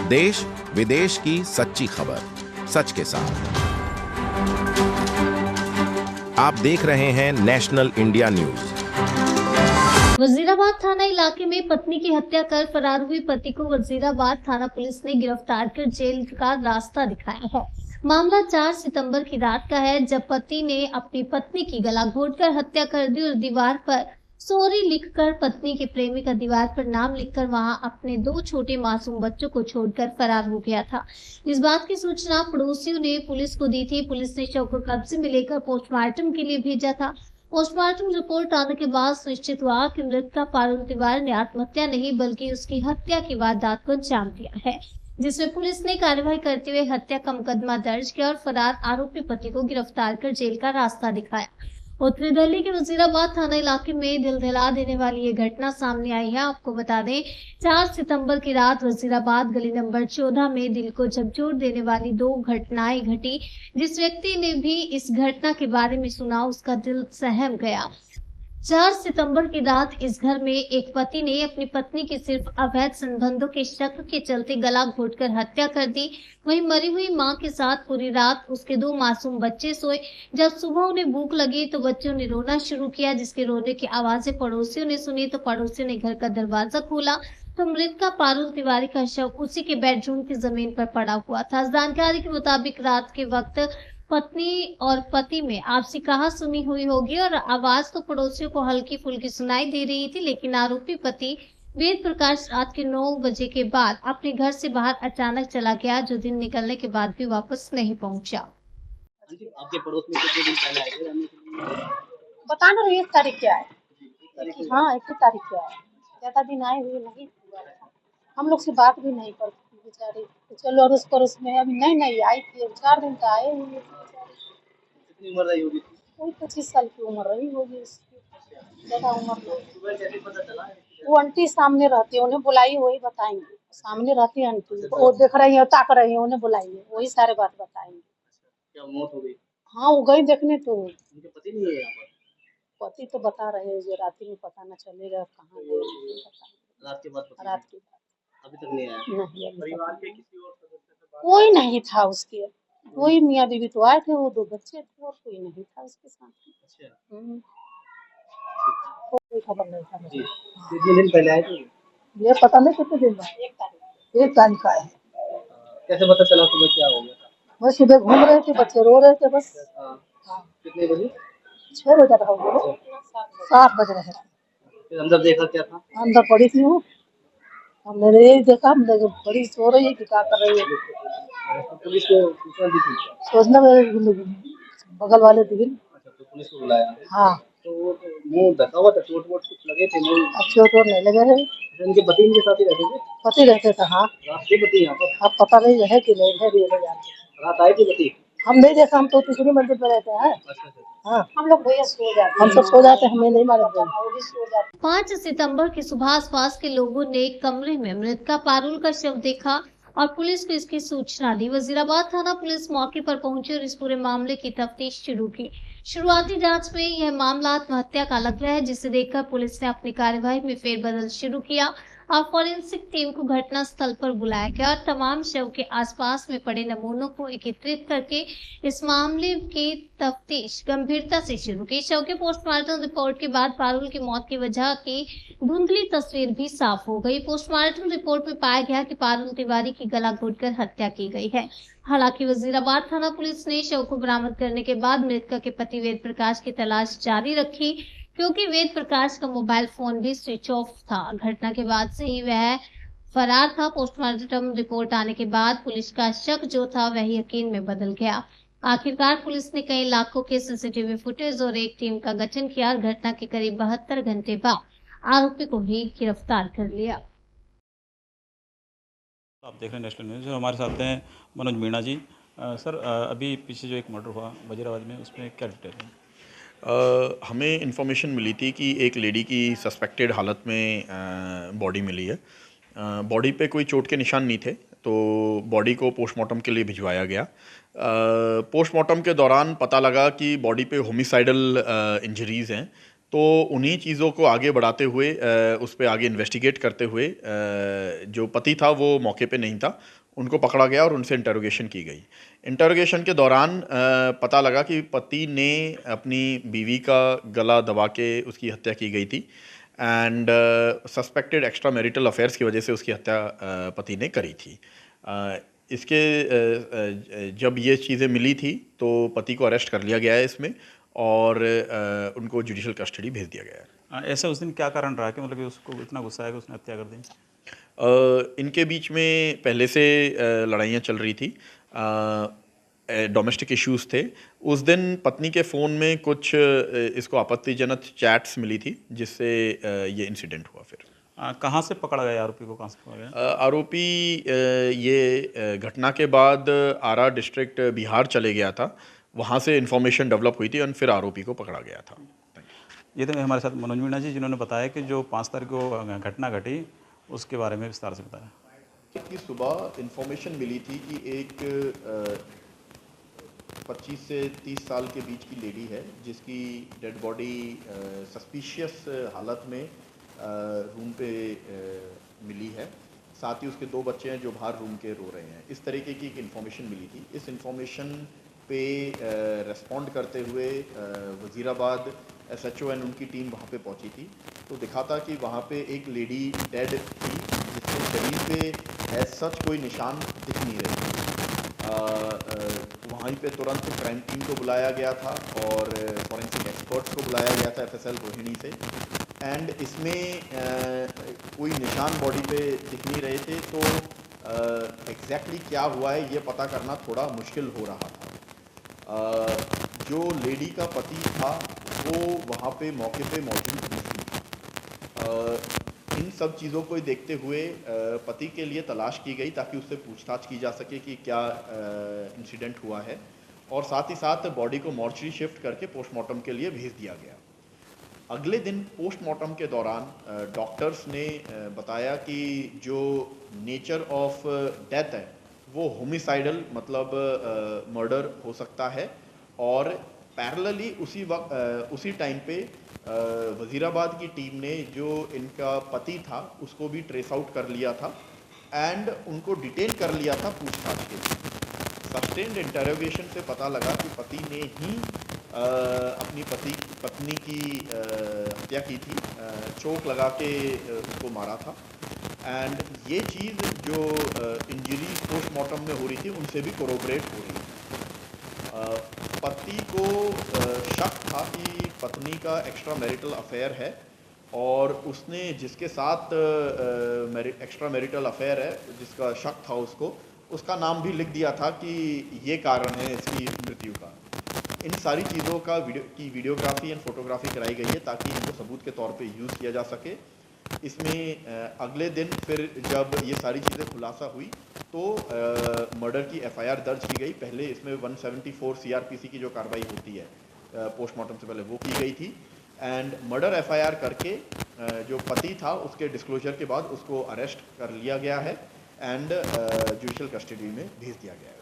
देश विदेश की सच्ची खबर सच के साथ। आप देख रहे हैं नेशनल इंडिया न्यूज। वजीराबाद थाना इलाके में पत्नी की हत्या कर फरार हुई पति को वजीराबाद थाना पुलिस ने गिरफ्तार कर जेल का रास्ता दिखाया है। मामला 4 सितंबर की रात का है, जब पति ने अपनी पत्नी की गला घोंटकर हत्या कर दी और दीवार पर सॉरी लिखकर पत्नी के प्रेमी का दीवार पर नाम लिखकर वहां अपने 2 छोटे मासूम बच्चों को छोड़कर फरार हो गया था। इस बात की सूचना पड़ोसियों ने पुलिस को दी थी। पुलिस ने शव को कब्जे में लेकर पोस्टमार्टम के लिए भेजा था। पोस्टमार्टम रिपोर्ट आने के बाद सुनिश्चित हुआ कि मृतका पारुल तिवारी ने आत्महत्या नहीं बल्कि उसकी हत्या की वारदात को अंजाम दिया है, जिसमें पुलिस ने कार्रवाई करते हुए हत्या का मुकदमा दर्ज किया और फरार आरोपी पति को गिरफ्तार कर जेल का रास्ता दिखाया। उत्तरी दिल्ली के वजीराबाद थाना इलाके में दिल दहला देने वाली ये घटना सामने आई है। आपको बता दें, 4 सितंबर की रात वजीराबाद गली नंबर 14 में दिल को झकझोर देने वाली 2 घटनाएं घटी। जिस व्यक्ति ने भी इस घटना के बारे में सुना, उसका दिल सहम गया। 4 सितंबर की रात इस घर में एक पति ने अपनी पत्नी की सिर्फ अवैध संबंधों के शक के चलते गला घोंटकर हत्या कर दी। वहीं मरी हुई मां के साथ पूरी रात उसके 2 मासूम बच्चे सोए। जब सुबह उन्हें भूख लगी तो बच्चों ने रोना शुरू किया, जिसके रोने की आवाजें पड़ोसियों ने सुनी तो पड़ोसियों ने घर का दरवाजा खोला तो मृतका पारुल तिवारी का शव उसी के बेडरूम की जमीन पर पड़ा हुआ था। जानकारी के मुताबिक रात के वक्त पत्नी और पति में आपसी कहा-सुनी हुई होगी और आवाज तो पड़ोसियों को हल्की फुल्की सुनाई दे रही थी, लेकिन आरोपी पति वेद प्रकाश रात के 9 बजे के बाद अपने घर से बाहर अचानक चला गया, जो दिन निकलने के बाद भी वापस नहीं पहुंचा। आपके पड़ोस में कितने दिन पहले आए थे रहने के लिए? बता ना रही 1 तारीख क्या है। हाँ 21 तारीख क्या है, ज्यादा दिन आए हुए नहीं। हम लोग से बात भी नहीं करती बेचारी, तो चलो अड़ोस पड़ोस में अभी नहीं आई थी, 4 दिन तो आए हुए। कितनी उम्र रही होगी? कोई 25 साल की उम्र रही होगी उसकी, ज्यादा उम्र नहीं। सुबह कैसे पता चला? वो आंटी सामने रहती है, उन्हें बुलाई वही बताएंगे। सामने रहती है आंटी, वो देख रही है, ताक रही है, उन्हें बुलाइए, वही सारे बात बताएंगे। क्या मौत हो गई? हाँ वो गई देखने तो। उनके पति नहीं है यहाँ पर? पति तो बता रहे हैं, जो रात में पता न चलेगा कहाँ गए, रात के बाद पता रात के अभी तक नहीं आया? नहीं। परिवार के किसी और सदस्य से बात? कोई नहीं था उसके, वही मियाँ बीवी तो आए थे, वो 2 बच्चे थे और कोई नहीं था उसके साथ। अच्छा, कोई खबर नहीं था जी। मुझे। कितने दिन पहले आए थे? ये पता नहीं कितने दिन बाद, 1 तारीख का है। कैसे पता चला सुबह क्या हो गया था? बस सुबह घूम रहे थे, बच्चे रो रहे थे बस। हाँ। कितने बजे? 6 बजे रहा होगा, 7 बज रहे थे। फिर अंदर देखा क्या था? अंदर पड़ी थी वो, हमने यही देखा, हमने बड़ी सो रही है कि क्या कर रही है। तो पुलिस को सूचना दी थी? सोचना बगल वाले थे। अच्छा, तो पुलिस को बुलाया? हाँ। तो वो तो मुंह ढका हुआ था, चोट वोट कुछ लगे थे मुंह? अब चोट वोट नहीं लगे हैं। उनके पति इनके साथ ही रहते थे? पति रहते थे। हाँ रात पति यहाँ पर? अब पता नहीं है कि नहीं है, भी रात आए थे पति? हम नहीं देखा, हम तो तीसरी मंजिल पे रहते हैं। अच्छा। हाँ हम लोग भैया सो जाते, हम सब सो जाते, हमें नहीं मालूम। 5 सितंबर की सुबह आसपास के लोगों ने एक कमरे में मृतका पारुल का शव देखा और पुलिस को इसकी सूचना दी। वजीराबाद थाना पुलिस मौके पर पहुंची और इस पूरे मामले की तफ्तीश शुरू की। शुरुआती जांच में यह मामला आत्महत्या का लग रहा है, जिसे देखकर पुलिस ने अपनी कार्यवाही में फेरबदल शुरू किया और फॉरेंसिक टीम को घटना स्थल पर बुलाया गया और तमाम शव के आसपास में पड़े नमूनों को एकत्रित करके इस मामले की तफ्तीश गंभीरता से शुरू की। शव के पोस्टमार्टम रिपोर्ट के बाद पारुल की मौत की वजह की धुंधली तस्वीर भी साफ हो गई। पोस्टमार्टम रिपोर्ट में पाया गया कि पारुल तिवारी की गला घोंटकर हत्या की गई है। हालांकि वजीराबाद थाना पुलिस ने शव को बरामद करने के बाद मृतका के पति वेद प्रकाश की तलाश जारी रखी, क्योंकि वेद प्रकाश का मोबाइल फोन भी स्विच ऑफ था। घटना के बाद से ही वह फरार था। पोस्टमार्टम रिपोर्ट आने के बाद पुलिस का शक जो था वह यकीन में बदल गया। आखिरकार पुलिस ने कई लाखों के सीसीटीवी फुटेज और एक टीम का गठन किया और घटना के करीब 72 घंटे बाद आरोपी को भी गिरफ्तार कर लिया। आप देख रहे हैं नेशनल न्यूज़। हमारे साथ हैं मनोज मीणा जी। सर, अभी पीछे जो एक मर्डर हुआ वजीराबाद में, उसमें क्या डिटेल है? हमें इन्फॉर्मेशन मिली थी कि एक लेडी की सस्पेक्टेड हालत में बॉडी मिली है। बॉडी पे कोई चोट के निशान नहीं थे, तो बॉडी को पोस्टमार्टम के लिए भिजवाया गया। पोस्टमार्टम के दौरान पता लगा कि बॉडी पे होमिसाइडल इंजरीज़ हैं, तो उन्हीं चीज़ों को आगे बढ़ाते हुए उस पे आगे इन्वेस्टिगेट करते हुए जो पति था वो मौके पे नहीं था, उनको पकड़ा गया और उनसे इंटरोगेशन की गई। इंटरोगेशन के दौरान पता लगा कि पति ने अपनी बीवी का गला दबा के उसकी हत्या की गई थी and suspected extra marital affairs की वजह से उसकी हत्या पति ने करी थी। इसके जब ये चीज़ें मिली थी तो पति को अरेस्ट कर लिया गया है इसमें और उनको जुडिशियल कस्टडी भेज दिया गया है। ऐसा उस दिन क्या कारण रहा कि मतलब कि उसको इतना गुस्सा है कि उसने हत्या कर दी? इनके बीच में पहले से लड़ाइयाँ चल रही थी, डोमेस्टिक इश्यूज थे। उस दिन पत्नी के फ़ोन में कुछ इसको आपत्तिजनक चैट्स मिली थी जिससे ये इंसिडेंट हुआ। फिर कहाँ से पकड़ा गया आरोपी को? कहाँ से पकड़ा गया? आरोपी ये घटना के बाद आरा डिस्ट्रिक्ट बिहार चले गया था, वहाँ से इन्फॉर्मेशन डेवलप हुई थी और फिर आरोपी को पकड़ा गया था। ये थे हमारे साथ मनोज मीणा जी, जिन्होंने बताया कि जो 5 तारीख को घटना घटी उसके बारे में विस्तार से बताया। कि सुबह इन्फॉर्मेशन मिली थी कि एक 25 से 30 साल के बीच की लेडी है जिसकी डेड बॉडी सस्पिशियस हालत में रूम पे मिली है। साथ ही उसके 2 बच्चे हैं जो बाहर रूम के रो रहे हैं। इस तरीके की एक इन्फॉर्मेशन मिली थी। इस इन्फॉर्मेशन पे रेस्पॉन्ड करते हुए वज़ीराबाद SHO एंड उनकी टीम वहाँ पे पहुँची थी। तो दिखा था कि वहाँ पे एक लेडी डेड थी जिसके शरीर पे एज सच कोई निशान दिख नहीं रहे थे। वहीं पे तुरंत क्राइम टीम को बुलाया गया था और फॉरेंसिक एक्सपर्ट्स को बुलाया गया था FSL रोहिणी से। एंड इसमें कोई निशान बॉडी पे दिख नहीं रहे थे, तो एग्जैक्टली क्या हुआ है ये पता करना थोड़ा मुश्किल हो रहा था। जो लेडी का पति था वो वहाँ पे मौके पे मौजूद नहीं था। इन सब चीज़ों को देखते हुए पति के लिए तलाश की गई ताकि उससे पूछताछ की जा सके कि क्या इंसिडेंट हुआ है, और साथ ही साथ बॉडी को मॉर्चरी शिफ्ट करके पोस्टमार्टम के लिए भेज दिया गया। अगले दिन पोस्टमार्टम के दौरान डॉक्टर्स ने बताया कि जो नेचर ऑफ डेथ है वो होमिसाइडल मतलब मर्डर हो सकता है। और पैरेलली उसी टाइम पे वज़ीराबाद की टीम ने जो इनका पति था उसको भी ट्रेस आउट कर लिया था एंड उनको डिटेन कर लिया था पूछताछ के लिए। सस्टेन्ड इंटरोगेशन से पता लगा कि पति ने ही अपनी पत्नी की हत्या की थी, चोट लगा के उसको मारा था। एंड ये चीज़ जो इंजरी पोस्टमार्टम में हो रही थी उनसे भी कोरोबरेट हो रही थी। पति को शक था कि पत्नी का एक्स्ट्रा मैरिटल अफेयर है और उसने जिसके साथ एक्स्ट्रा मैरिटल अफेयर है जिसका शक था उसका नाम भी लिख दिया था कि ये कारण है इसकी मृत्यु का। इन सारी चीज़ों का वीडियोग्राफी एंड फोटोग्राफी कराई गई है ताकि इनको सबूत के तौर पे यूज़ किया जा सके। इसमें अगले दिन फिर जब ये सारी चीज़ें खुलासा हुई तो मर्डर की FIR दर्ज की गई। पहले इसमें 174 CRPC की जो कार्रवाई होती है पोस्टमार्टम से पहले वो की गई थी एंड मर्डर FIR करके जो पति था उसके डिस्क्लोजर के बाद उसको अरेस्ट कर लिया गया है एंड जुडिशियल कस्टडी में भेज दिया गया है।